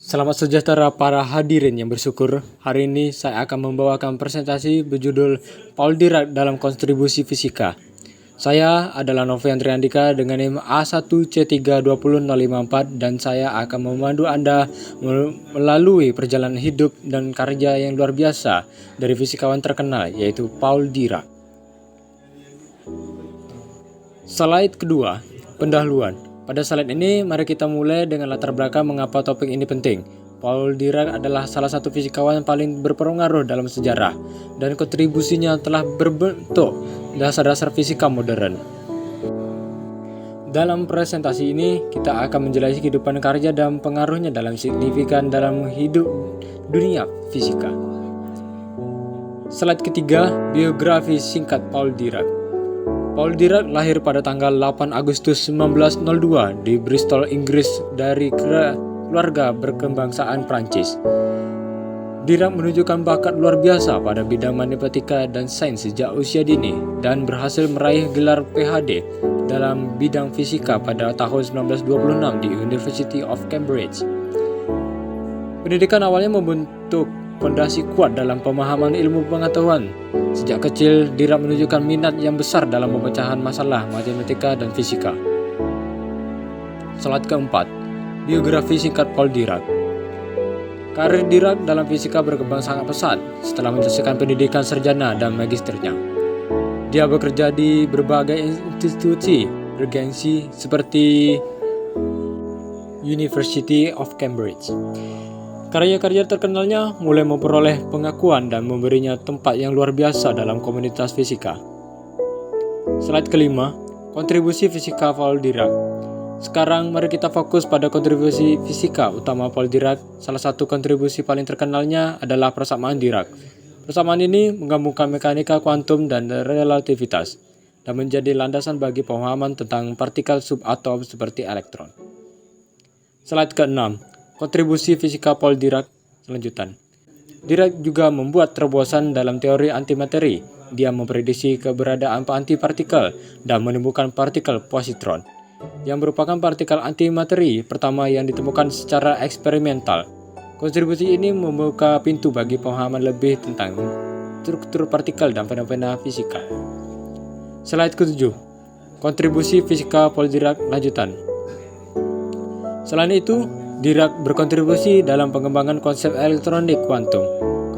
Selamat sejahtera para hadirin yang bersyukur. Hari ini saya akan membawakan presentasi berjudul Paul Dirac dalam kontribusi fisika. Saya adalah Noviandri Andika dengan NIM A1C320054 dan saya akan memandu Anda melalui perjalanan hidup dan karya yang luar biasa dari fisikawan terkenal yaitu Paul Dirac. Slide kedua, pendahuluan. Pada slide ini, mari kita mulai dengan latar belakang mengapa topik ini penting. Paul Dirac adalah salah satu fisikawan yang paling berpengaruh dalam sejarah, dan kontribusinya telah berbentuk dasar-dasar fisika modern. Dalam presentasi ini, kita akan menjelaskan kehidupan karya dan pengaruhnya dalam signifikan dalam hidup dunia fisika. Slide ketiga, biografi singkat Paul Dirac. Paul Dirac lahir pada tanggal 8 Agustus 1902 di Bristol, Inggris dari keluarga berkebangsaan Prancis. Dirac menunjukkan bakat luar biasa pada bidang matematika dan sains sejak usia dini dan berhasil meraih gelar PhD dalam bidang fisika pada tahun 1926 di University of Cambridge. Pendidikan awalnya membentuk fondasi kuat dalam pemahaman ilmu pengetahuan. Sejak kecil, Dirac menunjukkan minat yang besar dalam pemecahan masalah matematika dan fisika. Slide keempat, biografi singkat Paul Dirac. Karir Dirac dalam fisika berkembang sangat pesat setelah menyelesaikan pendidikan sarjana dan magisternya. Dia bekerja di berbagai institusi bergengsi seperti University of Cambridge. Karya-karya terkenalnya mulai memperoleh pengakuan dan memberinya tempat yang luar biasa dalam komunitas fisika. Slide kelima, kontribusi fisika Paul Dirac. Sekarang mari kita fokus pada kontribusi fisika utama Paul Dirac. Salah satu kontribusi paling terkenalnya adalah persamaan Dirac. Persamaan ini menggabungkan mekanika kuantum dan relativitas dan menjadi landasan bagi pemahaman tentang partikel subatom seperti elektron. Slide ke-6, kontribusi fisika Paul Dirac selanjutan. Dirac juga membuat terobosan dalam teori antimateri. Dia memprediksi keberadaan antipartikel dan menemukan partikel positron, yang merupakan partikel antimateri pertama yang ditemukan secara eksperimental. Kontribusi ini membuka pintu bagi pemahaman lebih tentang struktur partikel dan fenomena fisika. Slide ke-7, kontribusi fisika Paul Dirac lanjutan. Selain itu, Dirac berkontribusi dalam pengembangan konsep elektronik kuantum.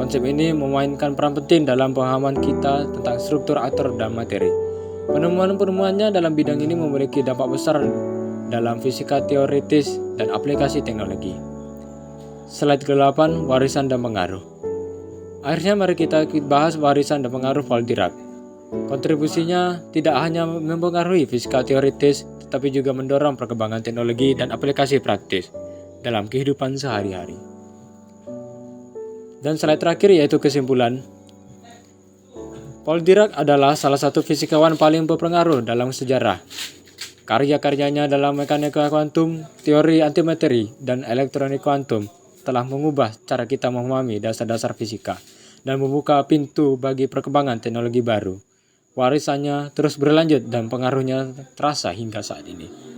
Konsep ini memainkan peran penting dalam pemahaman kita tentang struktur atom dan materi. Penemuan-penemuannya dalam bidang ini memiliki dampak besar dalam fisika teoritis dan aplikasi teknologi. Slide ke-8, warisan dan pengaruh. Akhirnya mari kita bahas warisan dan pengaruh Paul Dirac. Kontribusinya tidak hanya mempengaruhi fisika teoritis, tetapi juga mendorong perkembangan teknologi dan aplikasi praktis dalam kehidupan sehari-hari. Dan slide terakhir yaitu kesimpulan. Paul Dirac adalah salah satu fisikawan paling berpengaruh dalam sejarah. Karya-karyanya dalam mekanika kuantum, teori antimateri, dan elektronik kuantum telah mengubah cara kita memahami dasar-dasar fisika dan membuka pintu bagi perkembangan teknologi baru. Warisannya terus berlanjut dan pengaruhnya terasa hingga saat ini.